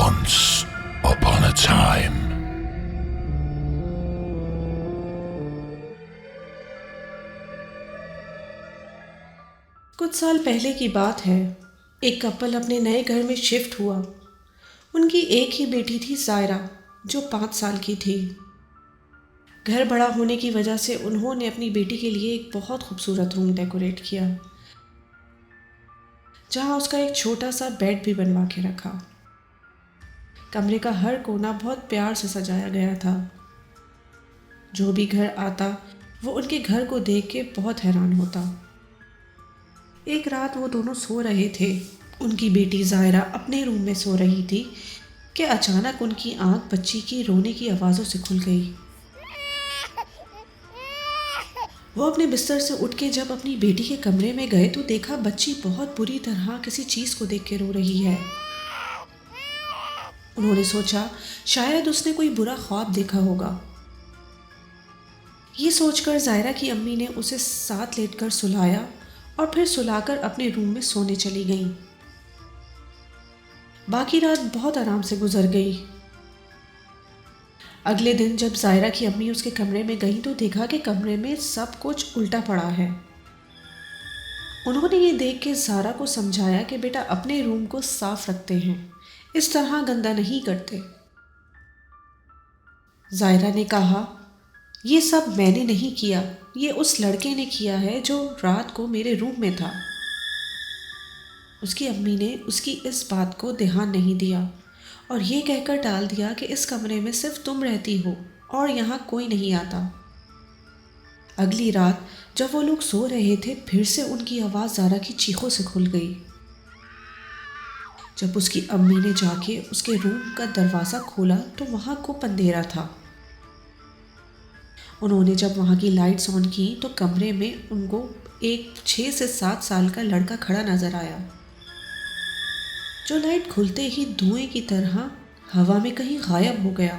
Once upon a time. कुछ साल पहले की बात है। एक कपल अपने नए घर में शिफ्ट हुआ। उनकी एक ही बेटी थी, ज़ायरा, जो 5 साल की थी। घर बड़ा होने की वजह से उन्होंने अपनी बेटी के लिए एक बहुत खूबसूरत रूम डेकोरेट किया, जहाँ उसका एक छोटा सा बेड भी बनवा के रखा। कमरे का हर कोना बहुत प्यार से सजाया गया था। जो भी घर आता वो उनके घर को देख के बहुत हैरान होता। एक रात वो दोनों सो रहे थे। उनकी बेटी ज़ायरा अपने रूम में सो रही थी कि अचानक उनकी आंख बच्ची की रोने की आवाज़ों से खुल गई। वो अपने बिस्तर से उठ के जब अपनी बेटी के कमरे में गए तो देखा बच्ची बहुत बुरी तरह किसी चीज़ को देख के रो रही है। उन्होंने सोचा शायद उसने कोई बुरा ख्वाब देखा होगा। ये सोचकर ज़ायरा की अम्मी ने उसे साथ लेटकर सुलाया और फिर सुलाकर अपने रूम में सोने चली गईं। बाकी रात बहुत आराम से गुजर गई। अगले दिन जब ज़ायरा की अम्मी उसके कमरे में गई तो देखा कि कमरे में सब कुछ उल्टा पड़ा है। उन्होंने ये देख के ज़ायरा को समझाया कि बेटा अपने रूम को साफ रखते हैं, इस तरह गंदा नहीं करते। ज़ायरा ने कहा, ये सब मैंने नहीं किया, ये उस लड़के ने किया है जो रात को मेरे रूम में था। उसकी अम्मी ने उसकी इस बात को ध्यान नहीं दिया और ये कहकर टाल दिया कि इस कमरे में सिर्फ तुम रहती हो और यहाँ कोई नहीं आता। अगली रात जब वो लोग सो रहे थे फिर से उनकी आवाज़ ज़ायरा की चीखों से खुल गई। जब उसकी अम्मी ने जाके उसके रूम का दरवाज़ा खोला तो वहाँ खूब अंधेरा था। उन्होंने जब वहाँ की लाइट्स ऑन की तो कमरे में उनको एक 6 से 7 साल का लड़का खड़ा नज़र आया, जो लाइट खुलते ही धुएं की तरह हवा में कहीं गायब हो गया।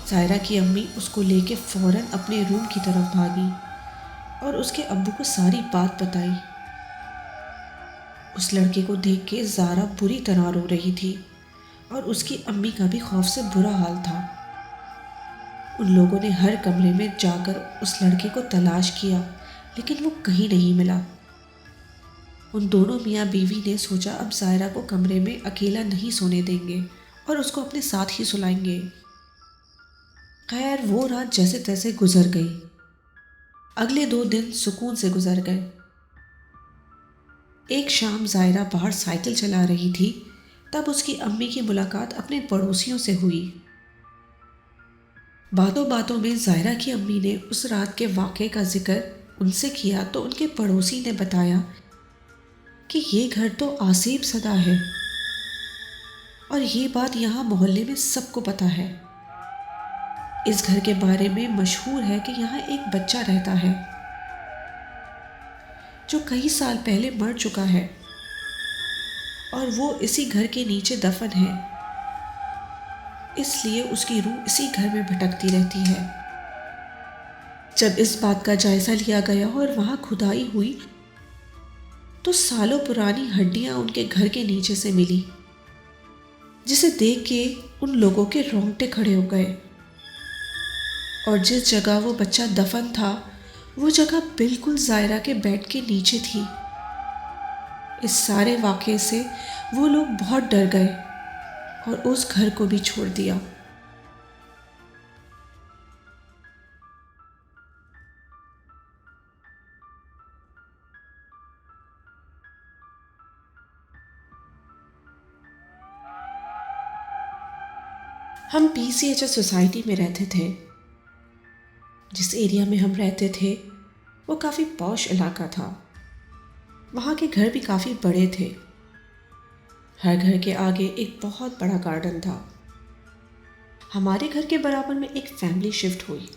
ज़ायरा की अम्मी उसको लेके फ़ौरन अपने रूम की तरफ भागी और उसके अब्बू को सारी बात बताई। उस लड़के को देख के ज़ायरा बुरी तरह रो रही थी और उसकी अम्मी का भी खौफ से बुरा हाल था। उन लोगों ने हर कमरे में जाकर उस लड़के को तलाश किया लेकिन वो कहीं नहीं मिला। उन दोनों मियाँ बीवी ने सोचा अब ज़ायरा को कमरे में अकेला नहीं सोने देंगे और उसको अपने साथ ही सुलाएंगे। खैर वो रात जैसे तैसे गुजर गई। अगले 2 दिन सुकून से गुजर गए। एक शाम ज़ायरा बाहर साइकिल चला रही थी, तब उसकी अम्मी की मुलाकात अपने पड़ोसियों से हुई। बातों बातों में ज़ायरा की अम्मी ने उस रात के वाक़े का जिक्र उनसे किया तो उनके पड़ोसी ने बताया कि ये घर तो आसिफ ज़दा है और ये बात यहाँ मोहल्ले में सबको पता है। इस घर के बारे में मशहूर है कि यहाँ एक बच्चा रहता है जो कई साल पहले मर चुका है और वो इसी घर के नीचे दफन है, इसलिए उसकी रूह इसी घर में भटकती रहती है। जब इस बात का जायज़ा लिया गया और वहाँ खुदाई हुई तो सालों पुरानी हड्डियाँ उनके घर के नीचे से मिली, जिसे देख के उन लोगों के रोंगटे खड़े हो गए। और जिस जगह वो बच्चा दफन था वो जगह बिल्कुल ज़ायरा के बेड के नीचे थी। इस सारे वाक़े से वो लोग बहुत डर गए और उस घर को भी छोड़ दिया। हम PCHS सोसाइटी में रहते थे। जिस एरिया में हम रहते थे वो काफ़ी पॉश इलाका था। वहाँ के घर भी काफ़ी बड़े थे। हर घर के आगे एक बहुत बड़ा गार्डन था। हमारे घर के बराबर में एक फैमिली शिफ्ट हुई।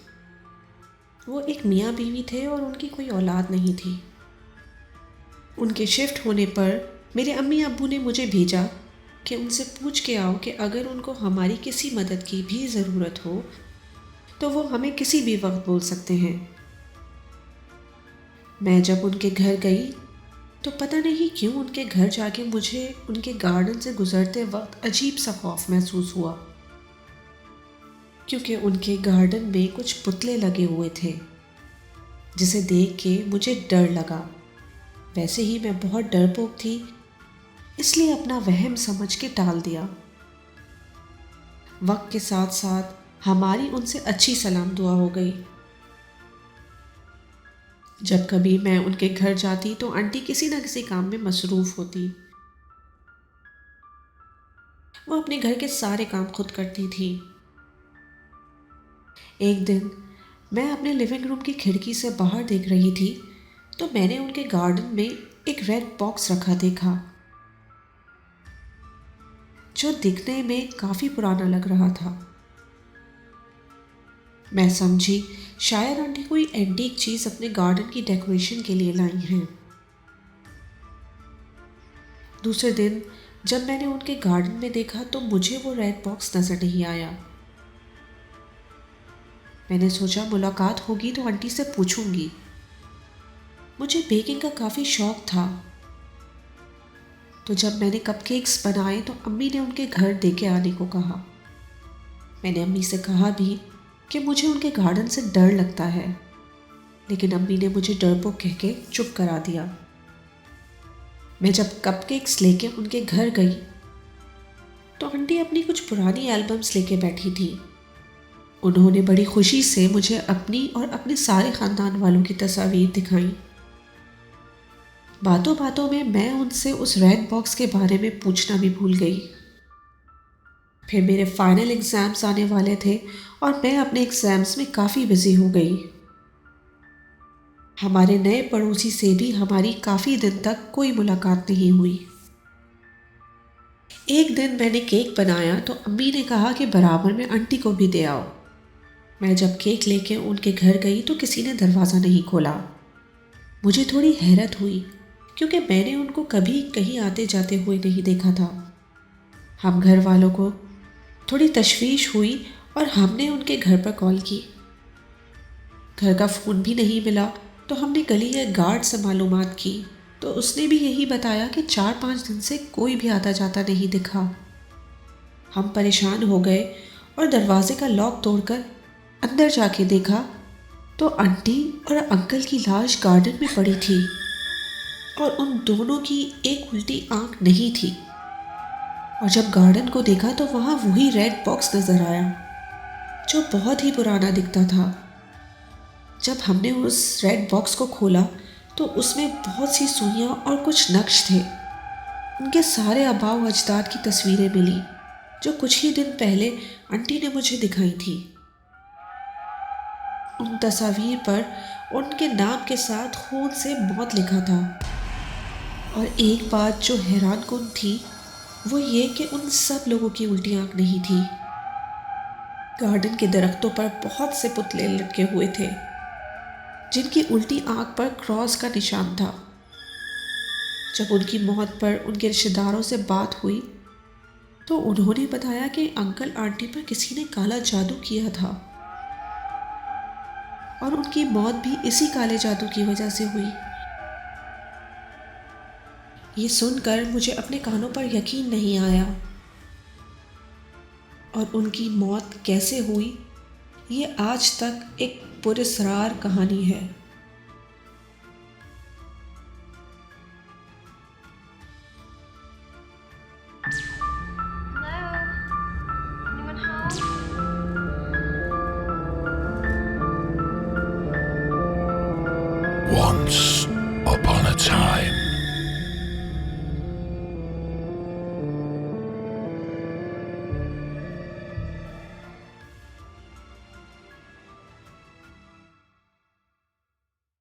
वो एक मियाँ बीवी थे और उनकी कोई औलाद नहीं थी। उनके शिफ्ट होने पर मेरे अम्मी अब्बू ने मुझे भेजा कि उनसे पूछ के आओ कि अगर उनको हमारी किसी मदद की भी ज़रूरत हो तो वो हमें किसी भी वक्त बोल सकते हैं। मैं जब उनके घर गई تو پتہ نہیں کیوں ان کے گھر جا کے مجھے ان کے گارڈن سے گزرتے وقت عجیب سا خوف محسوس ہوا، کیونکہ ان کے گارڈن میں کچھ پتلے لگے ہوئے تھے جسے دیکھ کے مجھے ڈر لگا۔ ویسے ہی میں بہت ڈرپوک تھی، اس لیے اپنا وہم سمجھ کے ٹال دیا۔ وقت کے ساتھ ساتھ ہماری ان سے اچھی سلام دعا ہو گئی۔ جب کبھی میں ان کے گھر جاتی تو آنٹی کسی نہ کسی کام میں مصروف ہوتی۔ وہ اپنے گھر کے سارے کام خود کرتی تھی۔ ایک دن میں اپنے لیونگ روم کی کھڑکی سے باہر دیکھ رہی تھی تو میں نے ان کے گارڈن میں ایک ریڈ باکس رکھا دیکھا، جو دکھنے میں کافی پرانا لگ رہا تھا۔ میں سمجھی شاید آنٹی کوئی اینٹیک چیز اپنے گارڈن کی ڈیکوریشن کے لیے لائی ہیں۔ دوسرے دن جب میں نے ان کے گارڈن میں دیکھا تو مجھے وہ ریڈ باکس نظر نہیں آیا۔ میں نے سوچا ملاقات ہوگی تو آنٹی سے پوچھوں گی۔ مجھے بیکنگ کا کافی شوق تھا، تو جب میں نے کپ کیکس بنائے تو امی نے ان کے گھر دے کے آنے کو کہا۔ میں نے امی سے کہا بھی کہ مجھے ان کے گارڈن سے ڈر لگتا ہے، لیکن امی نے مجھے ڈرپوک کہہ کے چپ کرا دیا۔ میں جب کپ کیکس لے کے ان کے گھر گئی تو آنٹی اپنی کچھ پرانی البمز لے کے بیٹھی تھی۔ انہوں نے بڑی خوشی سے مجھے اپنی اور اپنے سارے خاندان والوں کی تصاویر دکھائیں۔ باتوں باتوں میں ان سے اس ریڈ باکس کے بارے میں پوچھنا بھی بھول گئی۔ پھر میرے فائنل ایگزامز آنے والے تھے اور میں اپنے ایگزامز میں کافی بزی ہو گئی۔ ہمارے نئے پڑوسی سے بھی ہماری کافی دن تک کوئی ملاقات نہیں ہوئی۔ ایک دن میں نے کیک بنایا تو امی نے کہا کہ برابر میں آنٹی کو بھی دے آؤ۔ میں جب کیک لے کے ان کے گھر گئی تو کسی نے دروازہ نہیں کھولا۔ مجھے تھوڑی حیرت ہوئی کیونکہ میں نے ان کو کبھی کہیں آتے جاتے ہوئے نہیں دیکھا تھا۔ ہم گھر والوں کو تھوڑی تشویش ہوئی اور ہم نے ان کے گھر پر کال کی۔ گھر کا فون بھی نہیں ملا تو ہم نے گلی کے گارڈ سے معلومات کی تو اس نے بھی یہی بتایا کہ 4-5 دن سے کوئی بھی آتا جاتا نہیں دکھا۔ ہم پریشان ہو گئے اور دروازے کا لاک توڑ کر اندر جا کے دیکھا تو آنٹی اور انکل کی لاش گارڈن میں پڑی تھی اور ان دونوں کی ایک الٹی آنکھ نہیں تھی۔ اور جب گارڈن کو دیکھا تو وہاں وہی ریڈ باکس نظر آیا جو بہت ہی پرانا دکھتا تھا۔ جب ہم نے اس ریڈ باکس کو کھولا تو اس میں بہت سی سوئیاں اور کچھ نقش تھے۔ ان کے سارے آباء و اجداد کی تصویریں ملی جو کچھ ہی دن پہلے آنٹی نے مجھے دکھائی تھی۔ ان تصاویر پر ان کے نام کے ساتھ خون سے موت لکھا تھا، اور ایک بات جو حیران کن تھی وہ یہ کہ ان سب لوگوں کی الٹی آنکھ نہیں تھی۔ گارڈن کے درختوں پر بہت سے پتلے لٹکے ہوئے تھے جن کی الٹی آنکھ پر کراس کا نشان تھا۔ جب ان کی موت پر ان کے رشتہ داروں سے بات ہوئی تو انہوں نے بتایا کہ انکل آنٹی پر کسی نے کالا جادو کیا تھا اور ان کی موت بھی اسی کالے جادو کی وجہ سے ہوئی۔ یہ سن کر مجھے اپنے کانوں پر یقین نہیں آیا، اور ان کی موت کیسے ہوئی یہ آج تک ایک پراسرار کہانی ہے۔ Once